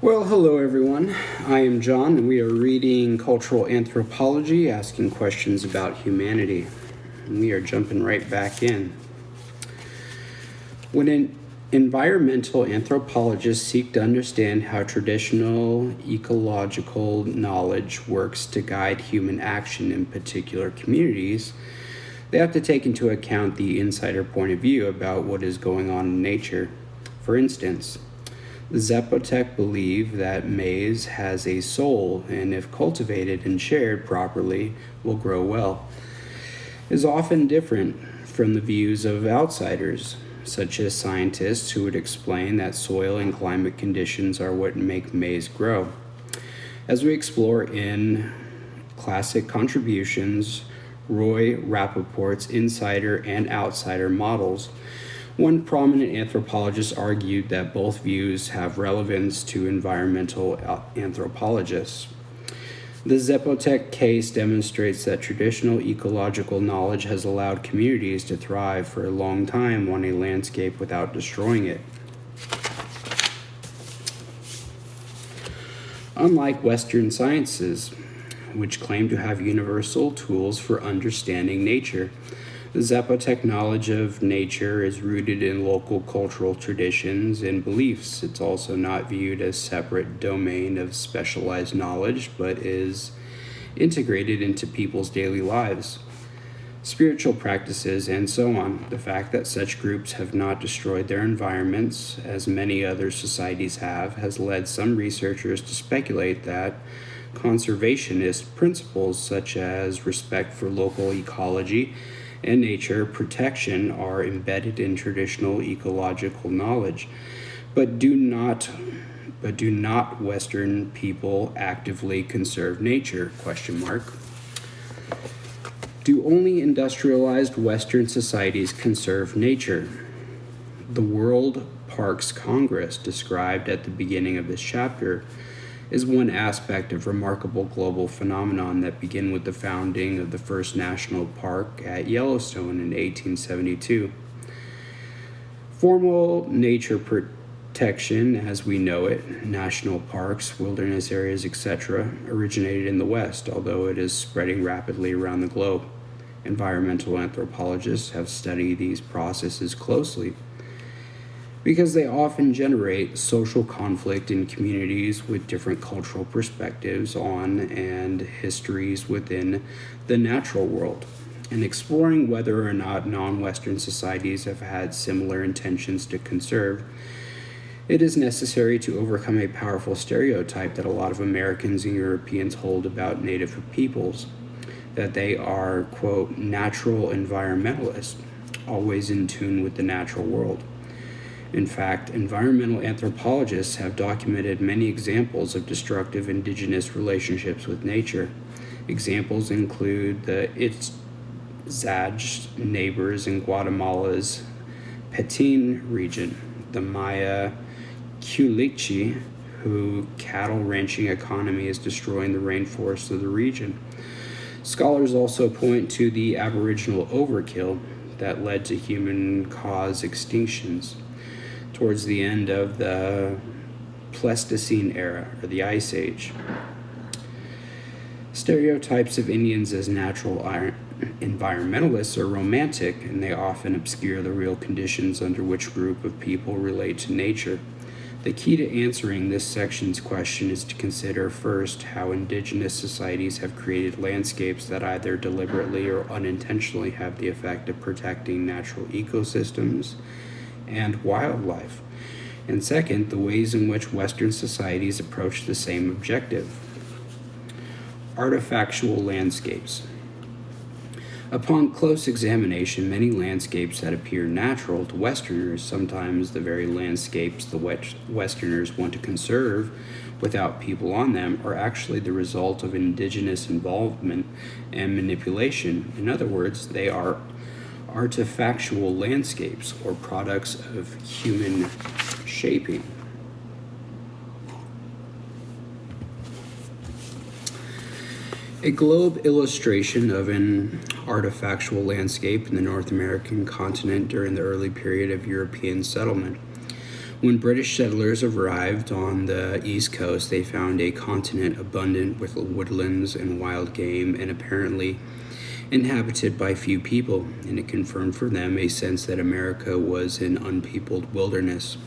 Well, hello everyone. I am John, and we are reading Cultural Anthropology, asking questions about humanity. And we are jumping right back in. When an environmental anthropologists seek to understand how traditional ecological knowledge works to guide human action in particular communities, they have to take into account the insider point of view about what is going on in nature. For instance, the Zapotec believe that maize has a soul, and if cultivated and shared properly, will grow well. It is often different from the views of outsiders, such as scientists who would explain that soil and climate conditions are what make maize grow. As we explore in Classic Contributions, Roy Rappaport's insider and outsider models, one prominent anthropologist argued that both views have relevance to environmental anthropologists. The Zapotec case demonstrates that traditional ecological knowledge has allowed communities to thrive for a long time on a landscape without destroying it. Unlike Western sciences, which claim to have universal tools for understanding nature, the Zapotec knowledge of nature is rooted in local cultural traditions and beliefs. It's also not viewed as a separate domain of specialized knowledge, but is integrated into people's daily lives, spiritual practices, and so on. The fact that such groups have not destroyed their environments, as many other societies have, has led some researchers to speculate that conservationist principles such as respect for local ecology and nature protection are embedded in traditional ecological knowledge, but do not Western people actively conserve nature? Do only industrialized Western societies conserve nature? The World Parks Congress, described at the beginning of this chapter, is one aspect of remarkable global phenomenon that began with the founding of the first national park at Yellowstone in 1872. Formal nature protection, as we know it, national parks, wilderness areas, etc., originated in the West, although it is spreading rapidly around the globe. Environmental anthropologists have studied these processes closely because they often generate social conflict in communities with different cultural perspectives on and histories within the natural world. In exploring whether or not non-Western societies have had similar intentions to conserve, it is necessary to overcome a powerful stereotype that a lot of Americans and Europeans hold about Native peoples, that they are, quote, natural environmentalists, always in tune with the natural world. In fact, environmental anthropologists have documented many examples of destructive indigenous relationships with nature. Examples include the Itzaj neighbors in Guatemala's Petén region, the Maya Culichi, whose cattle ranching economy is destroying the rainforests of the region. Scholars also point to the Aboriginal overkill that led to human-caused extinctions towards the end of the Pleistocene era, or the Ice Age. Stereotypes of Indians as natural environmentalists are romantic, and they often obscure the real conditions under which a group of people relate to nature. The key to answering this section's question is to consider first how indigenous societies have created landscapes that either deliberately or unintentionally have the effect of protecting natural ecosystems and wildlife, and second, the ways in which Western societies approach the same objective. Artifactual landscapes. Upon close examination, many landscapes that appear natural to Westerners, sometimes the very landscapes the Westerners want to conserve without people on them, are actually the result of indigenous involvement and manipulation. In other words, they are artifactual landscapes or products of human shaping. A globe illustration of an artifactual landscape in the North American continent during the early period of European settlement When British settlers arrived on the East Coast, they found a continent abundant with woodlands and wild game and apparently inhabited by few people, and it confirmed for them a sense that America was an unpeopled wilderness.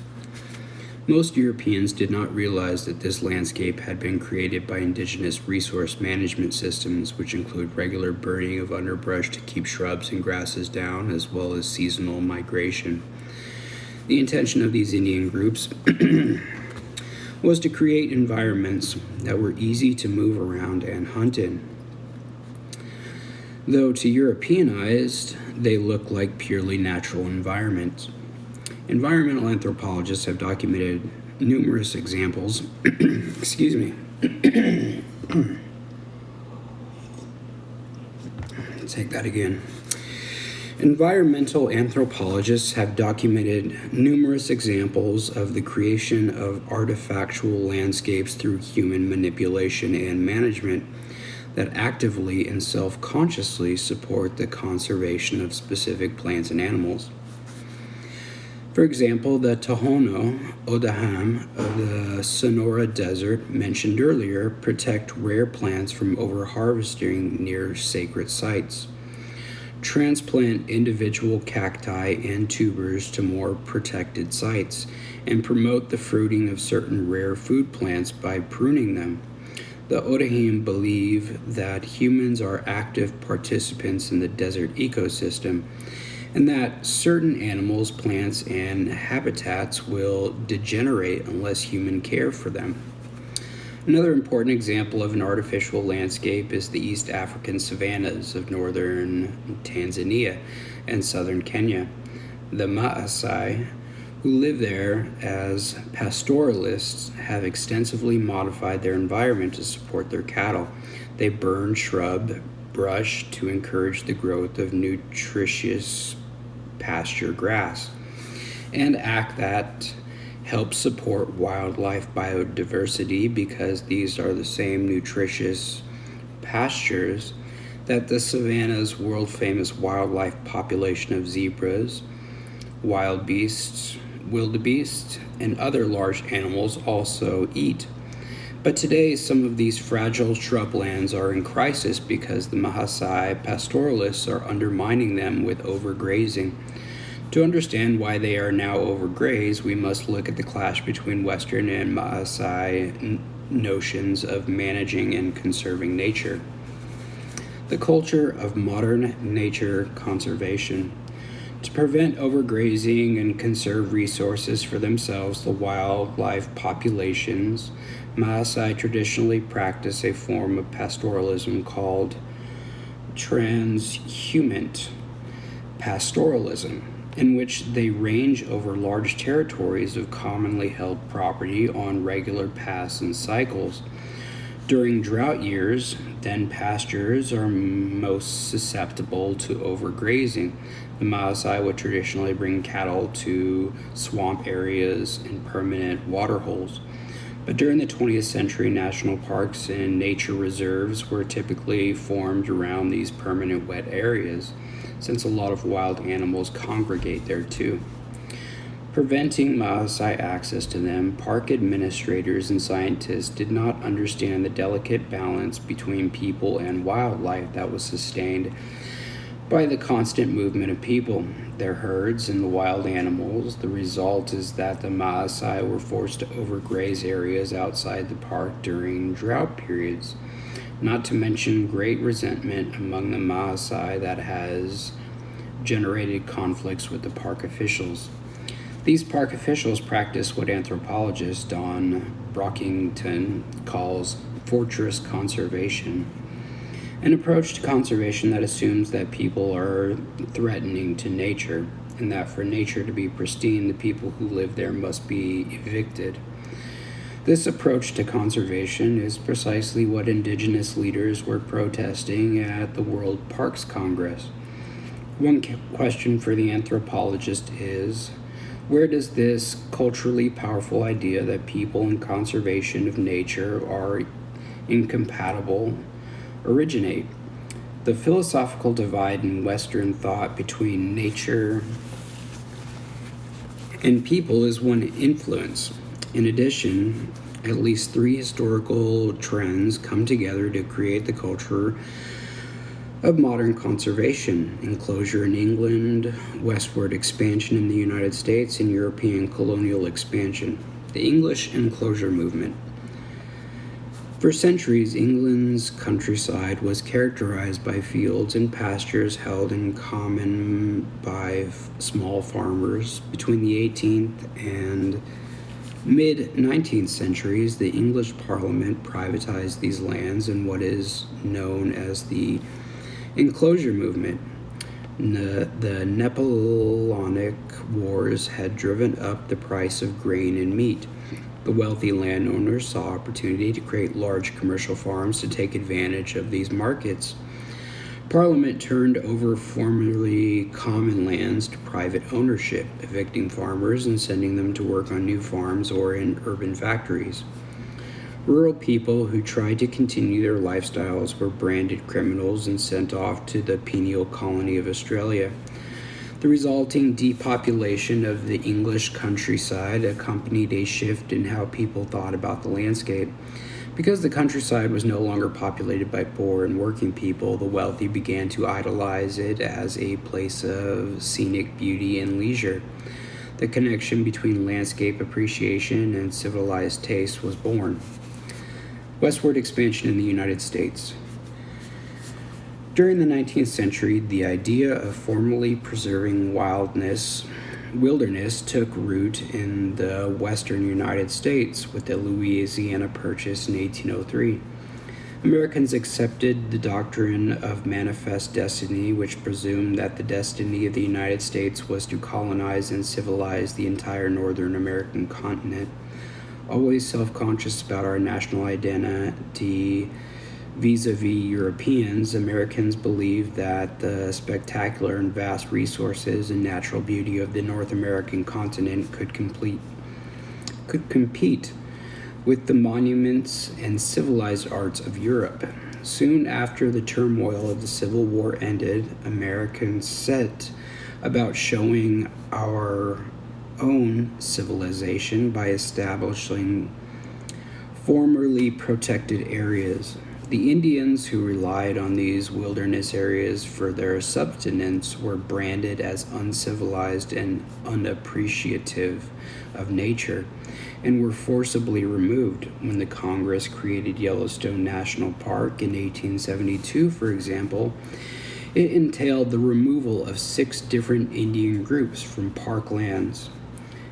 Most Europeans did not realize that this landscape had been created by indigenous resource management systems, which include regular burning of underbrush to keep shrubs and grasses down, as well as seasonal migration. The intention of these Indian groups was to create environments that were easy to move around and hunt in. Though to European eyes, they look like purely natural environments. Environmental anthropologists have documented numerous examples. Excuse me. Take that again. Environmental anthropologists have documented numerous examples of the creation of artifactual landscapes through human manipulation and management that actively and self-consciously support the conservation of specific plants and animals. For example, the Tohono O'odham of the Sonora Desert mentioned earlier protect rare plants from overharvesting near sacred sites, transplant individual cacti and tubers to more protected sites, and promote the fruiting of certain rare food plants by pruning them. The O'odham believe that humans are active participants in the desert ecosystem, and that certain animals, plants, and habitats will degenerate unless humans care for them. Another important example of an artificial landscape is the East African savannas of northern Tanzania and southern Kenya. The Maasai, who live there as pastoralists, have extensively modified their environment to support their cattle. They burn shrub brush to encourage the growth of nutritious pasture grass, and act that helps support wildlife biodiversity because these are the same nutritious pastures that the savanna's world-famous wildlife population of zebras, wild beasts, wildebeest, and other large animals also eat. But today, some of these fragile shrublands are in crisis because the Maasai pastoralists are undermining them with overgrazing. To understand why they are now overgrazed, we must look at the clash between Western and Maasai notions of managing and conserving nature. The culture of modern nature conservation. To prevent overgrazing and conserve resources for themselves, the wildlife populations, Maasai traditionally practice a form of pastoralism called transhumant pastoralism, in which they range over large territories of commonly held property on regular paths and cycles. During drought years, then pastures are most susceptible to overgrazing. The Maasai would traditionally bring cattle to swamp areas and permanent water holes. But during the 20th century, national parks and nature reserves were typically formed around these permanent wet areas, since a lot of wild animals congregate there too. Preventing Maasai access to them, park administrators and scientists did not understand the delicate balance between people and wildlife that was sustained by the constant movement of people, their herds, and the wild animals. The result is that the Maasai were forced to overgraze areas outside the park during drought periods, not to mention great resentment among the Maasai that has generated conflicts with the park officials. These park officials practice what anthropologist Don Brockington calls fortress conservation, an approach to conservation that assumes that people are threatening to nature, and that for nature to be pristine, the people who live there must be evicted. This approach to conservation is precisely what indigenous leaders were protesting at the World Parks Congress. One question for the anthropologist is, where does this culturally powerful idea that people and conservation of nature are incompatible originate? The philosophical divide in Western thought between nature and people is one influence. In addition, at least three historical trends come together to create the culture of modern conservation: enclosure in England, westward expansion in the United States, and European colonial expansion. The English enclosure movement. For centuries, England's countryside was characterized by fields and pastures held in common by small farmers. Between the 18th and mid-19th centuries, the English Parliament privatized these lands in what is known as the enclosure movement. The Napoleonic Wars had driven up the price of grain and meat. The wealthy landowners saw opportunity to create large commercial farms to take advantage of these markets. Parliament turned over formerly common lands to private ownership, evicting farmers and sending them to work on new farms or in urban factories. Rural people who tried to continue their lifestyles were branded criminals and sent off to the penal colony of Australia. The resulting depopulation of the English countryside accompanied a shift in how people thought about the landscape. Because the countryside was no longer populated by poor and working people, the wealthy began to idolize it as a place of scenic beauty and leisure. The connection between landscape appreciation and civilized taste was born. Westward expansion in the United States. During the 19th century, the idea of formally preserving wilderness took root in the western United States with the Louisiana Purchase in 1803. Americans accepted the doctrine of manifest destiny, which presumed that the destiny of the United States was to colonize and civilize the entire northern American continent. Always self-conscious about our national identity vis-a-vis Europeans, Americans believed that the spectacular and vast resources and natural beauty of the North American continent could compete with the monuments and civilized arts of Europe. Soon after the turmoil of the Civil War ended, Americans set about showing our own civilization by establishing formerly protected areas. The Indians who relied on these wilderness areas for their subsistence were branded as uncivilized and unappreciative of nature, and were forcibly removed. When the Congress created Yellowstone National Park in 1872, for example, it entailed the removal of 6 different Indian groups from park lands.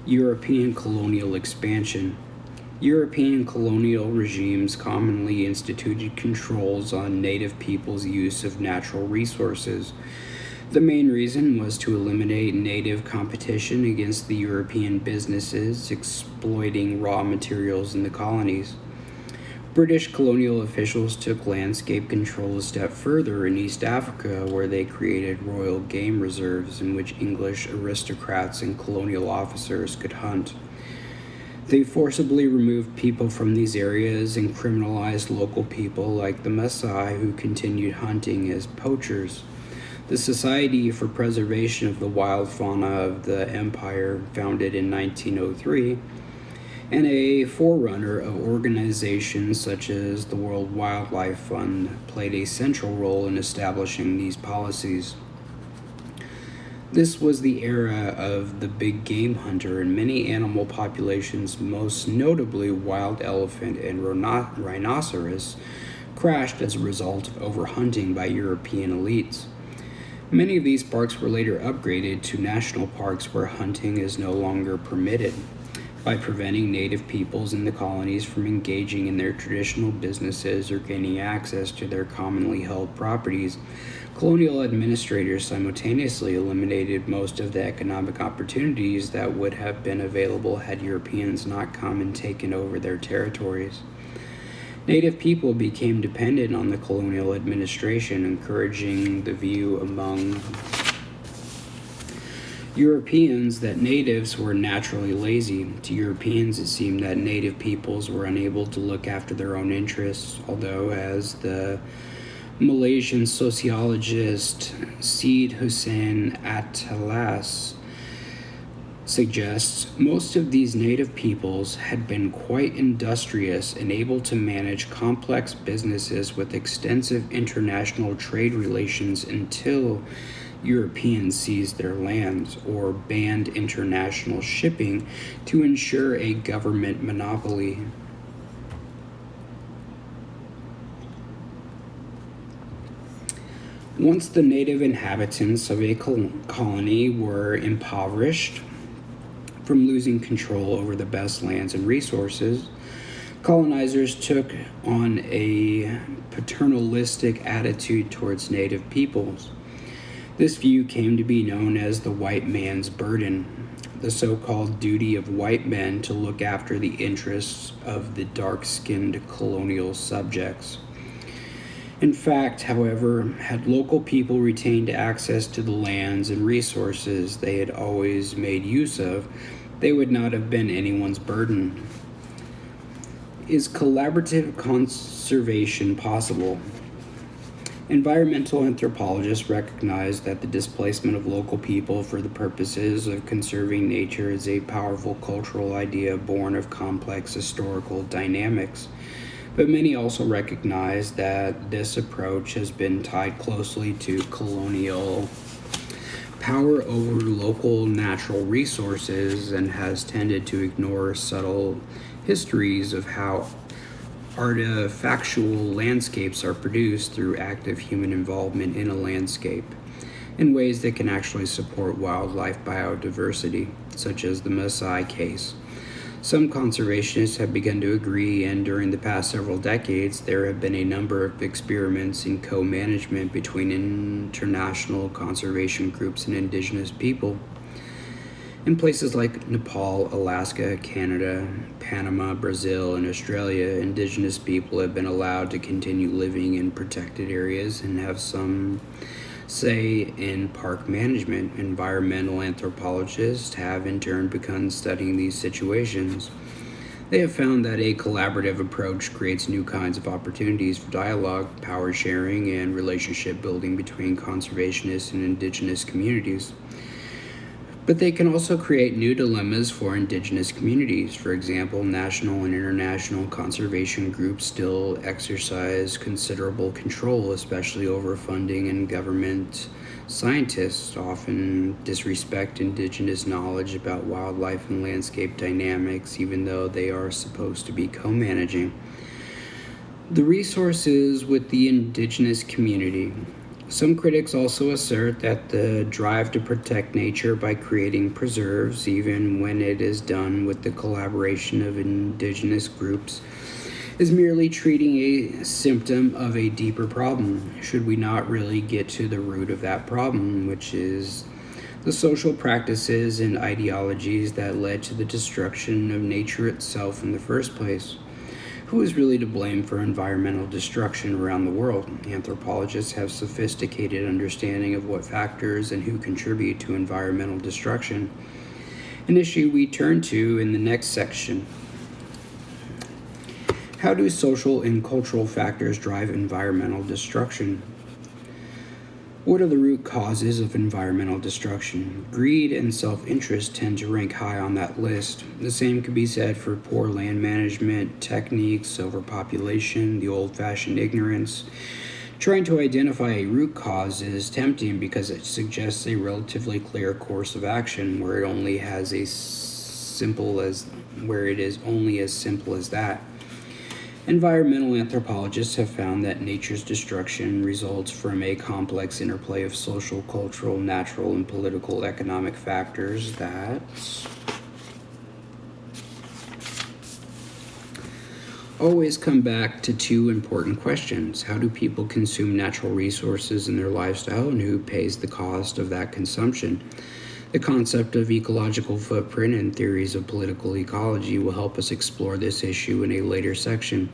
European colonial expansion. European colonial regimes commonly instituted controls on native peoples' use of natural resources. The main reason was to eliminate native competition against the European businesses exploiting raw materials in the colonies. British colonial officials took landscape control a step further in East Africa, where they created royal game reserves in which English aristocrats and colonial officers could hunt. They forcibly removed people from these areas and criminalized local people like the Maasai, who continued hunting as poachers. The Society for Preservation of the Wild Fauna of the Empire, founded in 1903, and a forerunner of organizations such as the World Wildlife Fund, played a central role in establishing these policies. This was the era of the big game hunter, and many animal populations, most notably wild elephant and rhinoceros, crashed as a result of overhunting by European elites. Many of these parks were later upgraded to national parks where hunting is no longer permitted. By preventing native peoples in the colonies from engaging in their traditional businesses or gaining access to their commonly held properties, colonial administrators simultaneously eliminated most of the economic opportunities that would have been available had Europeans not come and taken over their territories. Native people became dependent on the colonial administration, encouraging the view among Europeans that natives were naturally lazy. To Europeans, it seemed that native peoples were unable to look after their own interests, although, as the Malaysian sociologist Syed Hussein Atlas suggests most of these native peoples had been quite industrious and able to manage complex businesses with extensive international trade relations until Europeans seized their lands or banned international shipping to ensure a government monopoly. Once the native inhabitants of a colony were impoverished from losing control over the best lands and resources, colonizers took on a paternalistic attitude towards native peoples. This view came to be known as the white man's burden, the so-called duty of white men to look after the interests of the dark-skinned colonial subjects. In fact, however, had local people retained access to the lands and resources they had always made use of, they would not have been anyone's burden. Is collaborative conservation possible? Environmental anthropologists recognize that the displacement of local people for the purposes of conserving nature is a powerful cultural idea born of complex historical dynamics. But many also recognize that this approach has been tied closely to colonial power over local natural resources and has tended to ignore subtle histories of how artifactual landscapes are produced through active human involvement in a landscape in ways that can actually support wildlife biodiversity, such as the Maasai case. Some conservationists have begun to agree, and during the past several decades, there have been a number of experiments in co-management between international conservation groups and indigenous people. In places like Nepal, Alaska, Canada, Panama, Brazil, and Australia, indigenous people have been allowed to continue living in protected areas and have some say in park management. Environmental anthropologists have in turn begun studying these situations. They have found that a collaborative approach creates new kinds of opportunities for dialogue, power sharing, and relationship building between conservationists and indigenous communities. But they can also create new dilemmas for indigenous communities. For example, national and international conservation groups still exercise considerable control, especially over funding, and government scientists often disrespect indigenous knowledge about wildlife and landscape dynamics, even though they are supposed to be co-managing the resources with the indigenous community. Some critics also assert that the drive to protect nature by creating preserves, even when it is done with the collaboration of indigenous groups, is merely treating a symptom of a deeper problem. Should we not really get to the root of that problem, which is the social practices and ideologies that led to the destruction of nature itself in the first place? Who is really to blame for environmental destruction around the world? Anthropologists have sophisticated understanding of what factors and who contribute to environmental destruction, an issue we turn to in the next section. How do social and cultural factors drive environmental destruction? What are the root causes of environmental destruction? Greed and self-interest tend to rank high on that list. The same could be said for poor land management techniques, overpopulation, the old-fashioned ignorance. Trying to identify a root cause is tempting because it suggests a relatively clear course of action where it is only as simple as that. Environmental anthropologists have found that nature's destruction results from a complex interplay of social, cultural, natural, and political economic factors that always come back to two important questions. How do people consume natural resources in their lifestyle, and who pays the cost of that consumption? The concept of ecological footprint and theories of political ecology will help us explore this issue in a later section.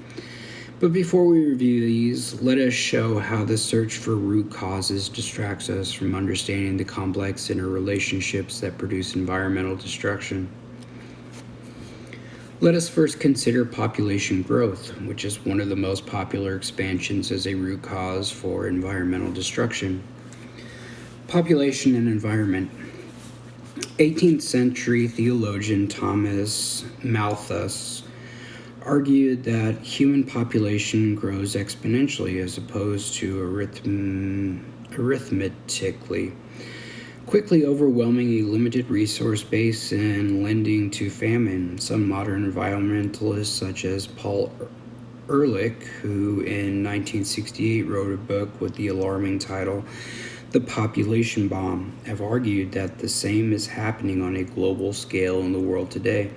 But before we review these, let us show how the search for root causes distracts us from understanding the complex interrelationships that produce environmental destruction. Let us first consider population growth, which is one of the most popular expansions as a root cause for environmental destruction. Population and environment. 18th century theologian Thomas Malthus argued that human population grows exponentially as opposed to arithmetically, quickly overwhelming a limited resource base and lending to famine. Some modern environmentalists, such as Paul Ehrlich, who in 1968 wrote a book with the alarming title The Population Bomb, have argued that the same is happening on a global scale in the world today.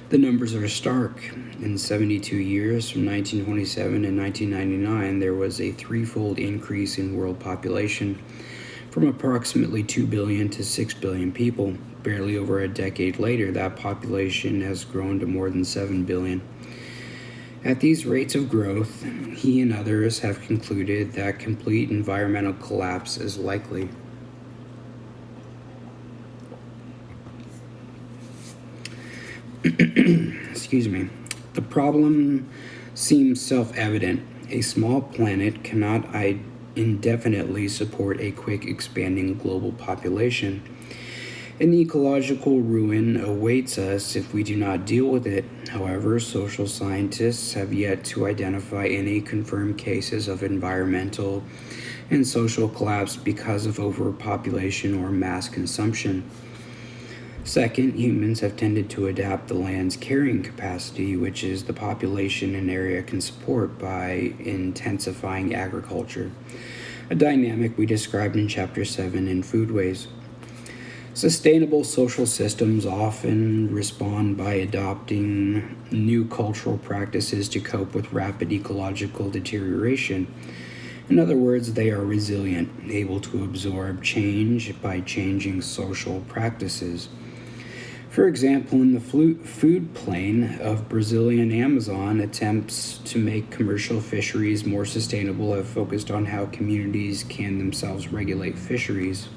The numbers are stark. In 72 years, from 1927 to 1999, there was a threefold increase in world population, from approximately 2 billion to 6 billion people. Barely over a decade later, that population has grown to more than 7 billion. At these rates of growth, he and others have concluded that complete environmental collapse is likely. Excuse me. The problem seems self-evident. A small planet cannot indefinitely support a quick expanding global population. An ecological ruin awaits us if we do not deal with it. However, social scientists have yet to identify any confirmed cases of environmental and social collapse because of overpopulation or mass consumption. Second, humans have tended to adapt the land's carrying capacity, which is the population an area can support, by intensifying agriculture, a dynamic we described in Chapter 7 in Foodways. Sustainable social systems often respond by adopting new cultural practices to cope with rapid ecological deterioration. In other words, they are resilient, able to absorb change by changing social practices. For example, in the food plain of Brazilian Amazon, attempts to make commercial fisheries more sustainable have focused on how communities can themselves regulate fisheries.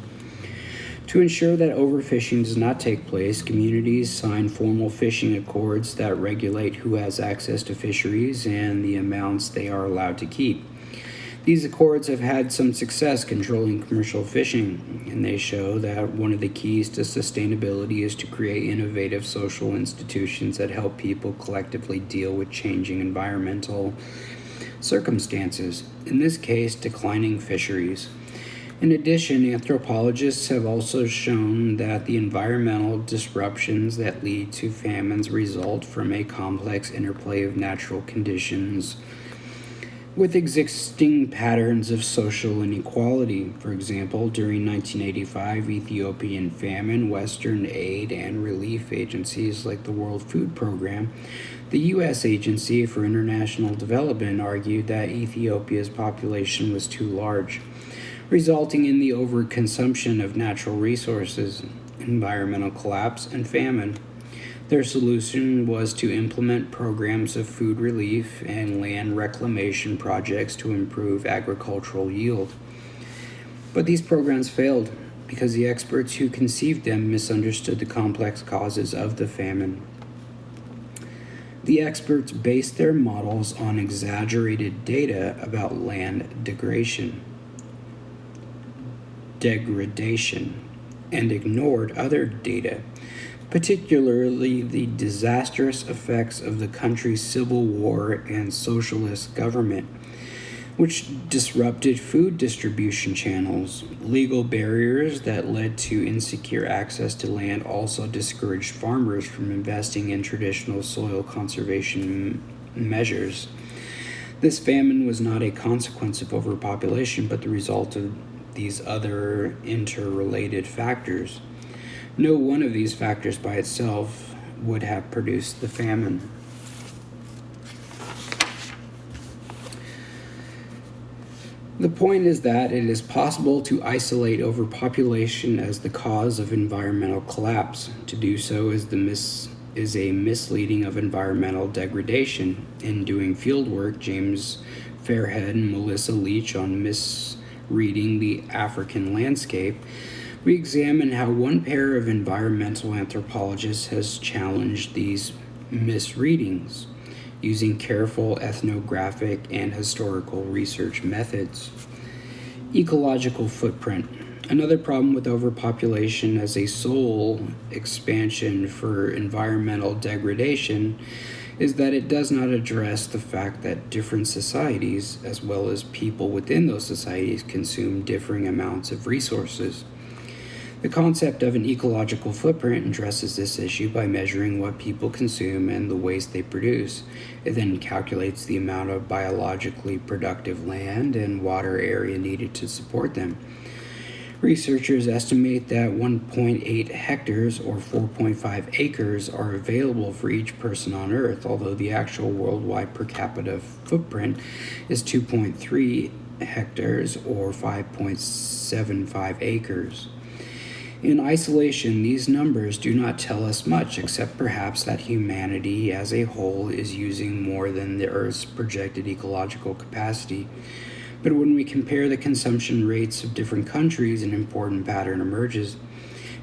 To ensure that overfishing does not take place, communities sign formal fishing accords that regulate who has access to fisheries and the amounts they are allowed to keep. These accords have had some success controlling commercial fishing, and they show that one of the keys to sustainability is to create innovative social institutions that help people collectively deal with changing environmental circumstances, in this case, declining fisheries. In addition, anthropologists have also shown that the environmental disruptions that lead to famines result from a complex interplay of natural conditions with existing patterns of social inequality. For example, during 1985 Ethiopian famine, Western aid and relief agencies like the World Food Program, the U.S. Agency for International Development, argued that Ethiopia's population was too large, resulting in the overconsumption of natural resources, environmental collapse, and famine. Their solution was to implement programs of food relief and land reclamation projects to improve agricultural yield. But these programs failed because the experts who conceived them misunderstood the complex causes of the famine. The experts based their models on exaggerated data about land degradation, and ignored other data, particularly the disastrous effects of the country's civil war and socialist government, which disrupted food distribution channels. Legal barriers that led to insecure access to land also discouraged farmers from investing in traditional soil conservation measures. This famine was not a consequence of overpopulation, but the result of these other interrelated factors. No one of these factors by itself would have produced the famine. The point is that it is possible to isolate overpopulation as the cause of environmental collapse. To do so is a misleading of environmental degradation. In doing fieldwork, James Fairhead and Melissa Leach on Misreading the African Landscape, we examine how one pair of environmental anthropologists has challenged these misreadings using careful ethnographic and historical research methods. Ecological footprint. Another problem with overpopulation as a sole expansion for environmental degradation is that it does not address the fact that different societies, as well as people within those societies, consume differing amounts of resources. The concept of an ecological footprint addresses this issue by measuring what people consume and the waste they produce. It then calculates the amount of biologically productive land and water area needed to support them. Researchers estimate that 1.8 hectares or 4.5 acres are available for each person on Earth, although the actual worldwide per capita footprint is 2.3 hectares or 5.75 acres. In isolation, these numbers do not tell us much, except perhaps that humanity as a whole is using more than the Earth's projected ecological capacity. But when we compare the consumption rates of different countries, an important pattern emerges.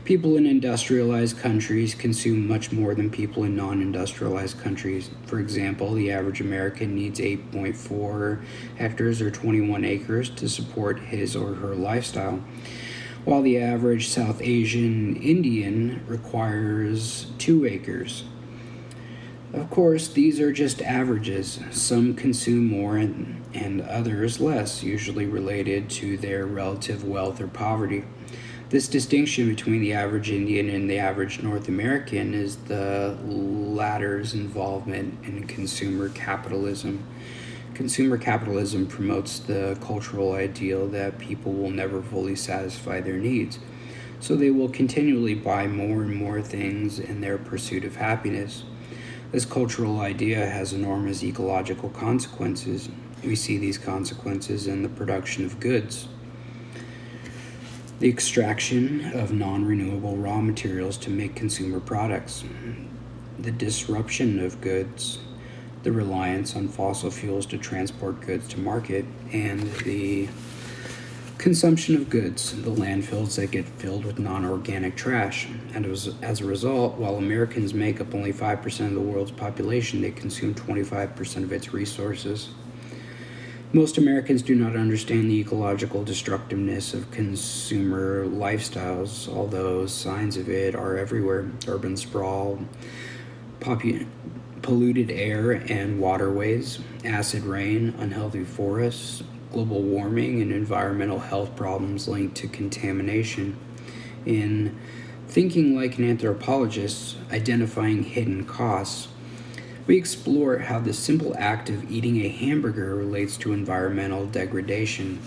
People in industrialized countries consume much more than people in non-industrialized countries. For example, the average American needs 8.4 hectares or 21 acres to support his or her lifestyle, while the average South Asian Indian requires 2 acres. Of course, these are just averages. Some consume more and others less, usually related to their relative wealth or poverty. This distinction between the average Indian and the average North American is the latter's involvement in consumer capitalism. Consumer capitalism promotes the cultural ideal that people will never fully satisfy their needs, so they will continually buy more and more things in their pursuit of happiness. This cultural idea has enormous ecological consequences. We see these consequences in the production of goods, the extraction of non-renewable raw materials to make consumer products, the disruption of goods, the reliance on fossil fuels to transport goods to market, and the consumption of goods, the landfills that get filled with non-organic trash. And as a result, while Americans make up only 5% of the world's population, they consume 25% of its resources. Most Americans do not understand the ecological destructiveness of consumer lifestyles, although signs of it are everywhere. Urban sprawl, polluted air and waterways, acid rain, unhealthy forests, global warming, and environmental health problems linked to contamination. In Thinking Like an Anthropologist, Identifying Hidden Costs, we explore how the simple act of eating a hamburger relates to environmental degradation.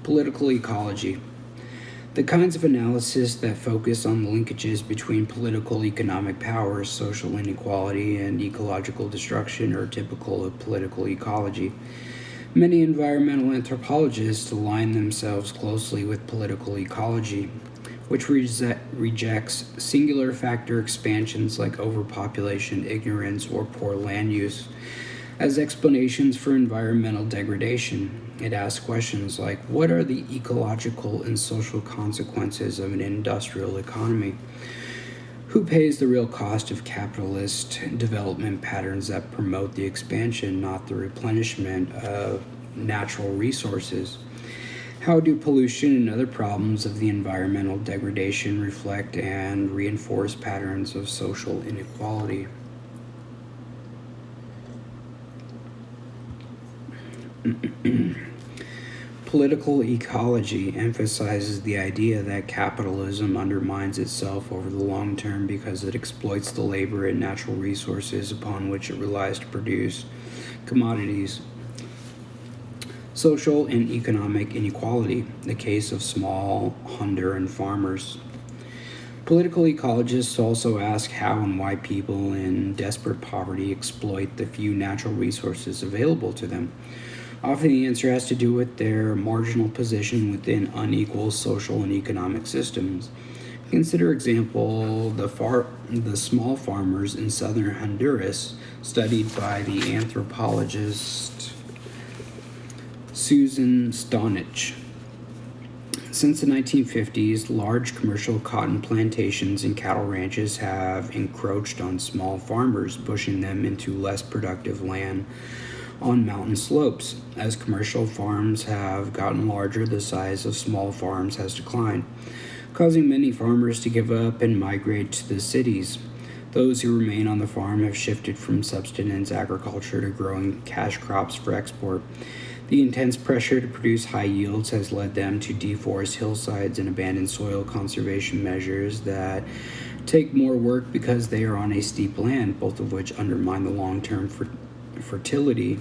Political ecology. The kinds of analysis that focus on the linkages between political economic power, social inequality, and ecological destruction are typical of political ecology. Many environmental anthropologists align themselves closely with political ecology, which rejects singular factor expansions like overpopulation, ignorance, or poor land use as explanations for environmental degradation. It asks questions like, what are the ecological and social consequences of an industrial economy? Who pays the real cost of capitalist development patterns that promote the expansion, not the replenishment of natural resources? How do pollution and other problems of the environmental degradation reflect and reinforce patterns of social inequality? Political ecology emphasizes the idea that capitalism undermines itself over the long term because it exploits the labor and natural resources upon which it relies to produce commodities. Social and economic inequality, the case of small Honduran farmers. Political ecologists also ask how and why people in desperate poverty exploit the few natural resources available to them. Often the answer has to do with their marginal position within unequal social and economic systems. Consider example the small farmers in southern Honduras, studied by the anthropologist Susan Stonich. Since the 1950s, large commercial cotton plantations and cattle ranches have encroached on small farmers, pushing them into less productive land on mountain slopes. As commercial farms have gotten larger, the size of small farms has declined, causing many farmers to give up and migrate to the cities. Those who remain on the farm have shifted from subsistence agriculture to growing cash crops for export. The intense pressure to produce high yields has led them to deforest hillsides and abandon soil conservation measures that take more work because they are on a steep land, both of which undermine the long-term fertility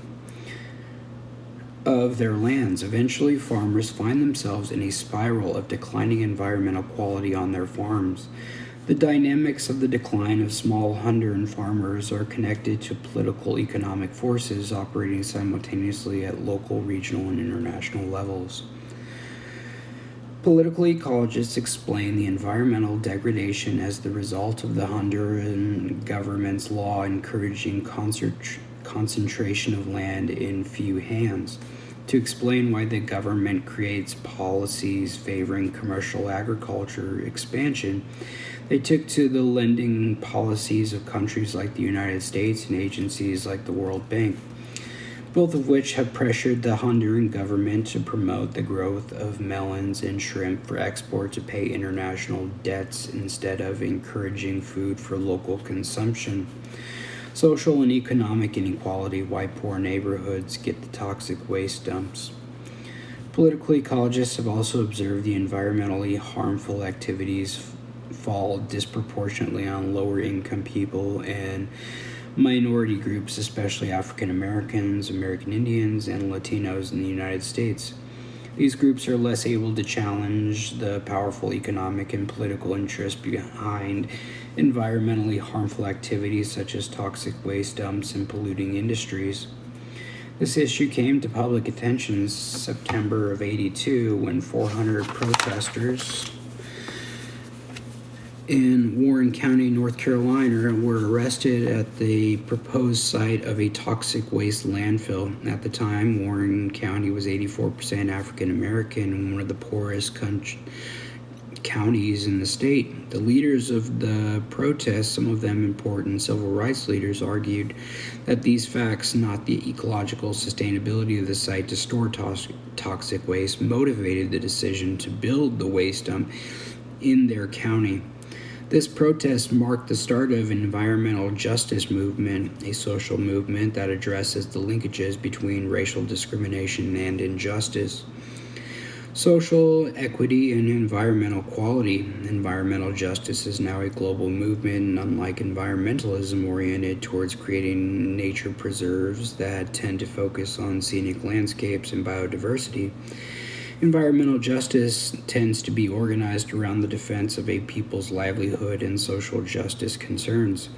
of their lands. Eventually, farmers find themselves in a spiral of declining environmental quality on their farms. The dynamics of the decline of smallholder and farmers are connected to political economic forces operating simultaneously at local, regional, and international levels. Political ecologists explain the environmental degradation as the result of the Honduran government's law encouraging concentration of land in few hands. To explain why the government creates policies favoring commercial agriculture expansion, they took to the lending policies of countries like the United States and agencies like the World Bank, both of which have pressured the Honduran government to promote the growth of melons and shrimp for export to pay international debts instead of encouraging food for local consumption. Social and economic inequality, why poor neighborhoods get the toxic waste dumps. Political ecologists have also observed the environmentally harmful activities fall disproportionately on lower income people and minority groups, especially African Americans, American Indians, and Latinos in the United States. These groups are less able to challenge the powerful economic and political interests behind environmentally harmful activities such as toxic waste dumps and polluting industries. This issue came to public attention in September of '82 when 400 protesters in Warren County, North Carolina, were arrested at the proposed site of a toxic waste landfill. At the time, Warren County was 84% African American and one of the poorest counties in the state. The leaders of the protests, some of them important civil rights leaders, argued that these facts, not the ecological sustainability of the site to store toxic waste, motivated the decision to build the waste dump in their county. This protest marked the start of an environmental justice movement, a social movement that addresses the linkages between racial discrimination and injustice. Social equity and environmental quality. Environmental justice is now a global movement, unlike environmentalism oriented towards creating nature preserves that tend to focus on scenic landscapes and biodiversity. Environmental justice tends to be organized around the defense of a people's livelihood and social justice concerns.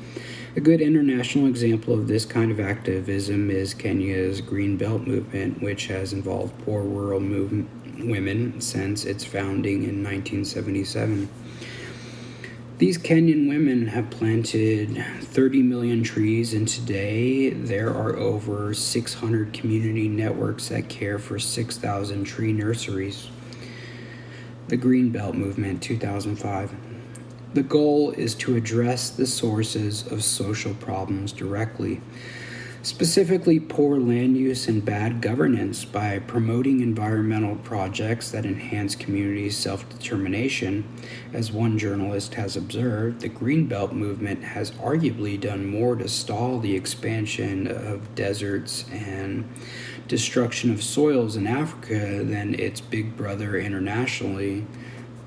A good international example of this kind of activism is Kenya's Green Belt movement, which has involved poor rural women since its founding in 1977. These Kenyan women have planted 30 million trees, and today there are over 600 community networks that care for 6,000 tree nurseries. The Green Belt Movement, 2005. The goal is to address the sources of social problems directly, specifically poor land use and bad governance, by promoting environmental projects that enhance community self-determination. As one journalist has observed, the Greenbelt movement has arguably done more to stall the expansion of deserts and destruction of soils in Africa than its big brother internationally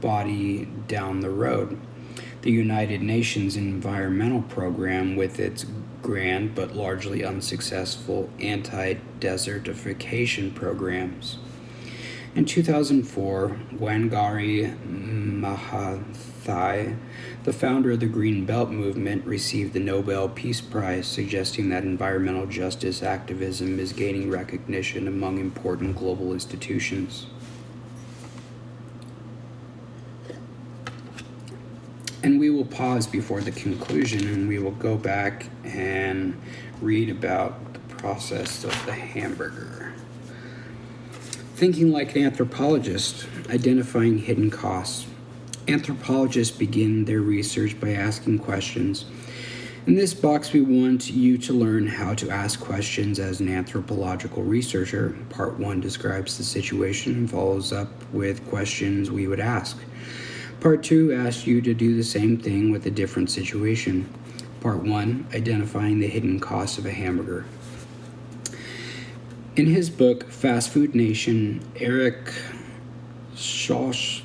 body down the road, the United Nations Environmental Program, with its grand but largely unsuccessful anti-desertification programs. In 2004, Wangari Maathai, the founder of the Green Belt movement, received the Nobel Peace Prize, suggesting that environmental justice activism is gaining recognition among important global institutions. And we will pause before the conclusion, and we will go back and read about the process of the hamburger. Thinking like an anthropologist, identifying hidden costs. Anthropologists begin their research by asking questions. In this box, we want you to learn how to ask questions as an anthropological researcher. Part 1 describes the situation and follows up with questions we would ask. Part 2 asks you to do the same thing with a different situation. Part 1, identifying the hidden cost of a hamburger. In his book, Fast Food Nation, Eric Schlosser,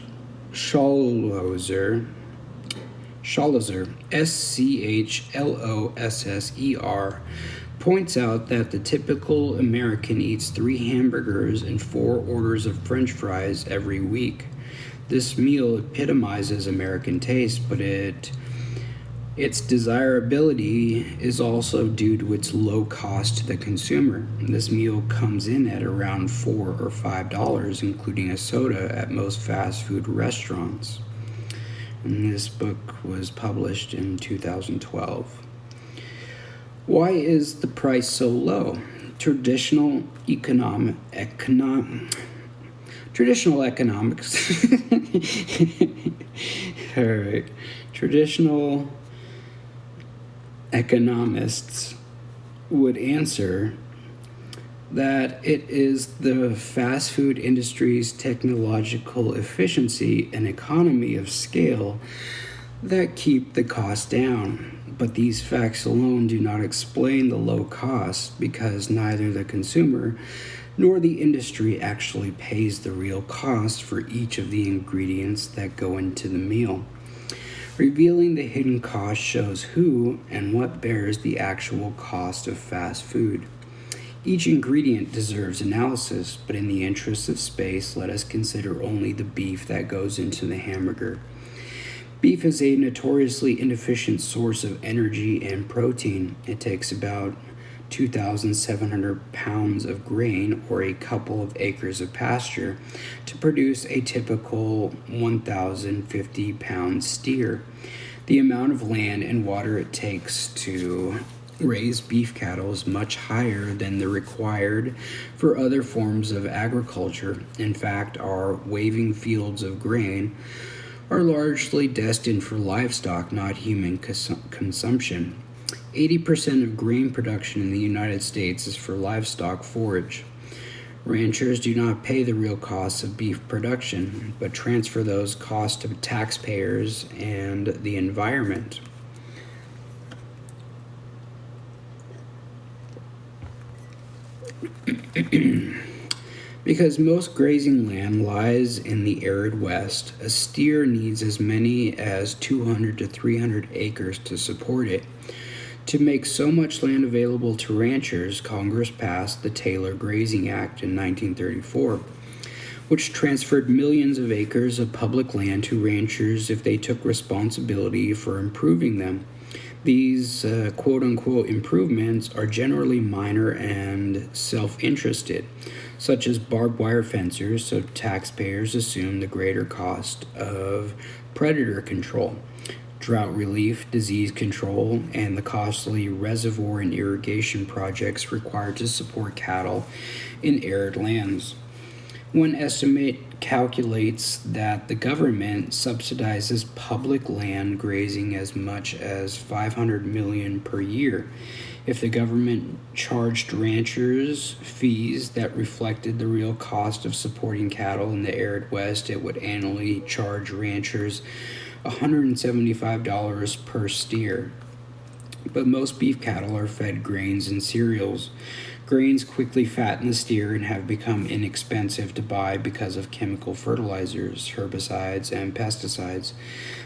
Schloesser, points out that the typical American eats 3 hamburgers and 4 orders of French fries every week. This meal epitomizes American taste, but its desirability is also due to its low cost to the consumer. This meal comes in at around $4 or $5, including a soda at most fast food restaurants. And this book was published in 2012. Why is the price so low? Traditional economics. All right. Traditional economists would answer that it is the fast food industry's technological efficiency and economy of scale that keep the cost down. But these facts alone do not explain the low cost, because neither the consumer nor the industry actually pays the real cost for each of the ingredients that go into the meal. Revealing the hidden cost shows who and what bears the actual cost of fast food. Each ingredient deserves analysis, but in the interest of space, let us consider only the beef that goes into the hamburger. Beef is a notoriously inefficient source of energy and protein. It takes about 2,700 pounds of grain or a couple of acres of pasture to produce a typical 1,050 pound steer. The amount of land and water it takes to raise beef cattle is much higher than the required for other forms of agriculture. In fact, our waving fields of grain are largely destined for livestock, not human consumption. 80% of grain production in the United States is for livestock forage. Ranchers do not pay the real costs of beef production, but transfer those costs to taxpayers and the environment. Because most grazing land lies in the arid west, a steer needs as many as 200 to 300 acres to support it. To make so much land available to ranchers, Congress passed the Taylor Grazing Act in 1934, which transferred millions of acres of public land to ranchers if they took responsibility for improving them. These quote-unquote improvements are generally minor and self-interested, such as barbed wire fencers, so taxpayers assume the greater cost of predator control, drought relief, disease control, and the costly reservoir and irrigation projects required to support cattle in arid lands. One estimate calculates that the government subsidizes public land grazing as much as $500 million per year. If the government charged ranchers fees that reflected the real cost of supporting cattle in the arid West, it would annually charge ranchers $175 per steer. But most beef cattle are fed grains and cereals. Grains quickly fatten the steer and have become inexpensive to buy because of chemical fertilizers, herbicides, and pesticides,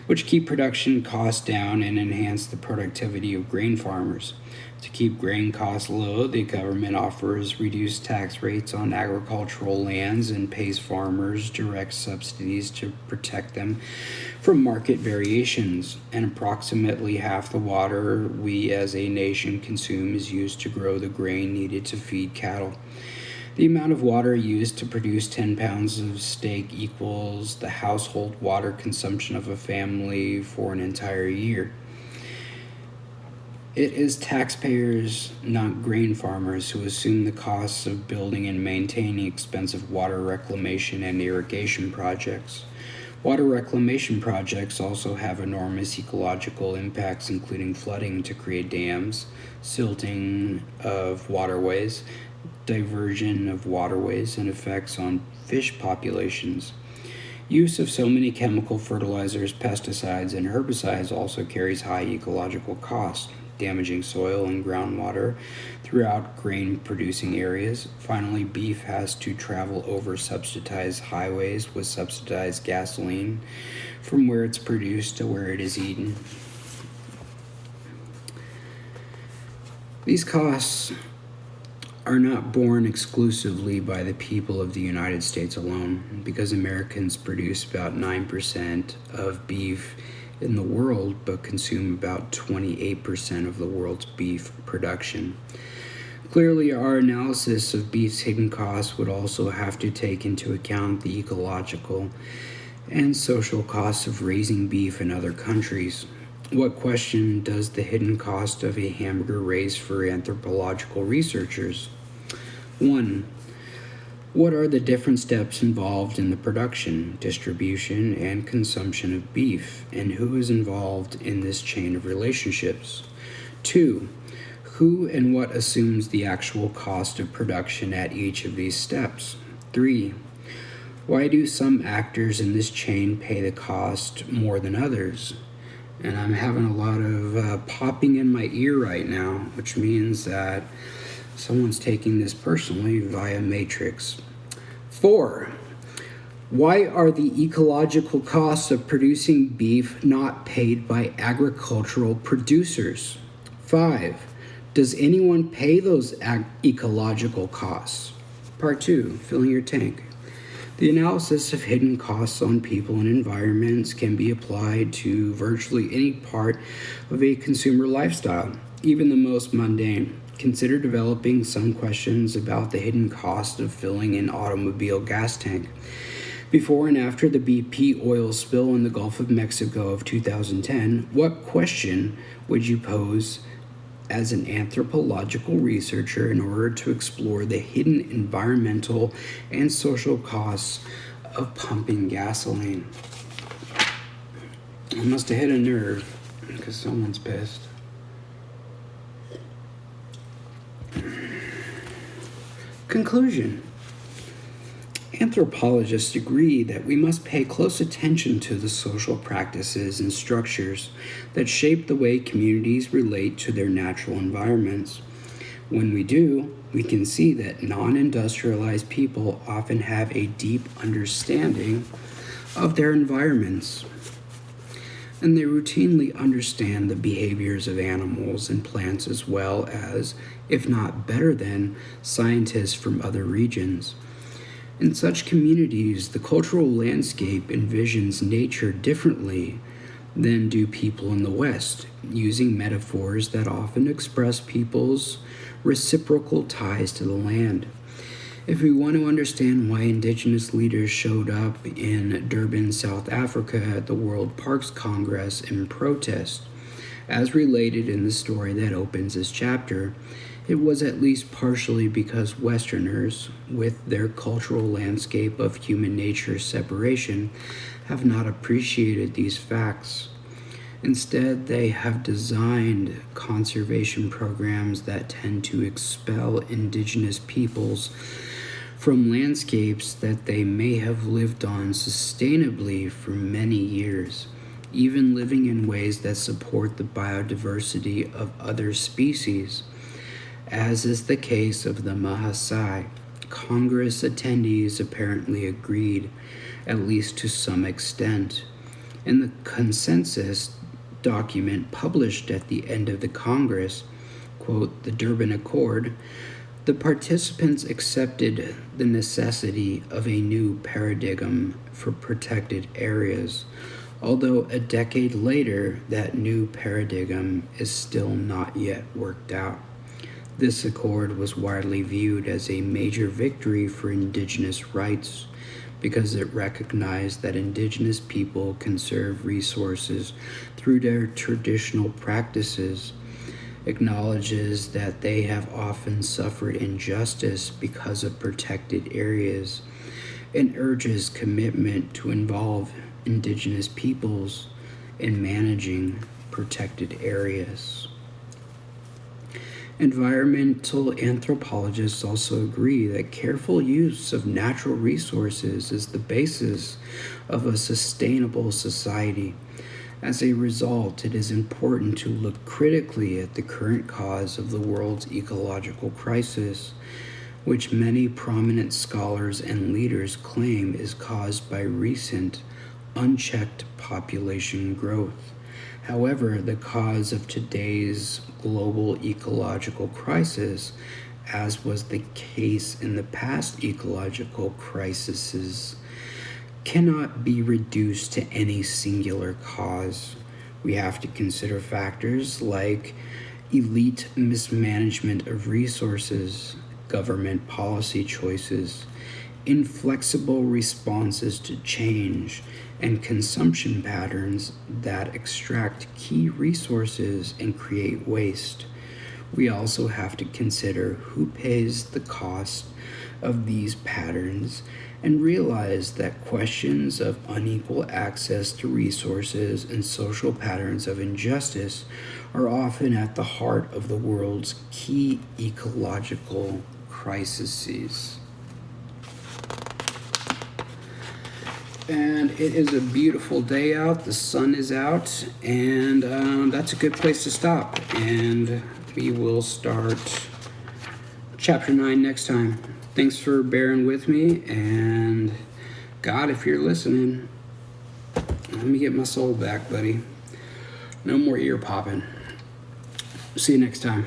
which keep production costs down and enhance the productivity of grain farmers. To keep grain costs low, the government offers reduced tax rates on agricultural lands and pays farmers direct subsidies to protect them from market variations. And approximately half the water we as a nation consume is used to grow the grain needed to feed cattle. The amount of water used to produce 10 pounds of steak equals the household water consumption of a family for an entire year. It is taxpayers, not grain farmers, who assume the costs of building and maintaining expensive water reclamation and irrigation projects. Water reclamation projects also have enormous ecological impacts, including flooding to create dams, silting of waterways, diversion of waterways, and effects on fish populations. Use of so many chemical fertilizers, pesticides, and herbicides also carries high ecological costs, damaging soil and groundwater throughout grain-producing areas. Finally, beef has to travel over subsidized highways with subsidized gasoline from where it's produced to where it is eaten. These costs are not borne exclusively by the people of the United States alone, because Americans produce about 9% of beef in the world, but consume about 28% of the world's beef production. Clearly, our analysis of beef's hidden costs would also have to take into account the ecological and social costs of raising beef in other countries. What question does the hidden cost of a hamburger raise for anthropological researchers? 1. What are the different steps involved in the production, distribution, and consumption of beef, and who is involved in this chain of relationships? 2. Who and what assumes the actual cost of production at each of these steps? 3. Why do some actors in this chain pay the cost more than others? And I'm having a lot of popping in my ear right now, which means that someone's taking this personally via Matrix. 4. Why are the ecological costs of producing beef not paid by agricultural producers? 5. Does anyone pay those ecological costs? Part 2, filling your tank. The analysis of hidden costs on people and environments can be applied to virtually any part of a consumer lifestyle, even the most mundane. Consider developing some questions about the hidden cost of filling an automobile gas tank. Before and after the BP oil spill in the Gulf of Mexico of 2010, what question would you pose as an anthropological researcher in order to explore the hidden environmental and social costs of pumping gasoline? I must have hit a nerve because someone's pissed. Conclusion. Anthropologists agree that we must pay close attention to the social practices and structures that shape the way communities relate to their natural environments. When we do, we can see that non-industrialized people often have a deep understanding of their environments, and they routinely understand the behaviors of animals and plants as well as, if not better than, scientists from other regions. In such communities, the cultural landscape envisions nature differently than do people in the West, using metaphors that often express people's reciprocal ties to the land. If we want to understand why indigenous leaders showed up in Durban, South Africa at the World Parks Congress in protest, as related in the story that opens this chapter, it was at least partially because Westerners, with their cultural landscape of human nature separation, have not appreciated these facts. Instead, they have designed conservation programs that tend to expel indigenous peoples from landscapes that they may have lived on sustainably for many years, even living in ways that support the biodiversity of other species. As is the case of the Mahasai, Congress attendees apparently agreed, at least to some extent. In the consensus document published at the end of the Congress, quote, the Durban Accord, the participants accepted the necessity of a new paradigm for protected areas, although a decade later that new paradigm is still not yet worked out. This accord was widely viewed as a major victory for indigenous rights because it recognized that indigenous people conserve resources through their traditional practices, acknowledges that they have often suffered injustice because of protected areas, and urges commitment to involve indigenous peoples in managing protected areas. Environmental anthropologists also agree that careful use of natural resources is the basis of a sustainable society. As a result, it is important to look critically at the current cause of the world's ecological crisis, which many prominent scholars and leaders claim is caused by recent, unchecked population growth. However, the cause of today's global ecological crisis, as was the case in the past ecological crises, cannot be reduced to any singular cause. We have to consider factors like elite mismanagement of resources, government policy choices, inflexible responses to change, and consumption patterns that extract key resources and create waste. We also have to consider who pays the cost of these patterns and realize that questions of unequal access to resources and social patterns of injustice are often at the heart of the world's key ecological crises. And it is a beautiful day out. The sun is out, and that's a good place to stop. And we will start chapter 9 next time. Thanks for bearing with me, and God, if you're listening, let me get my soul back, buddy. No more ear popping. See you next time.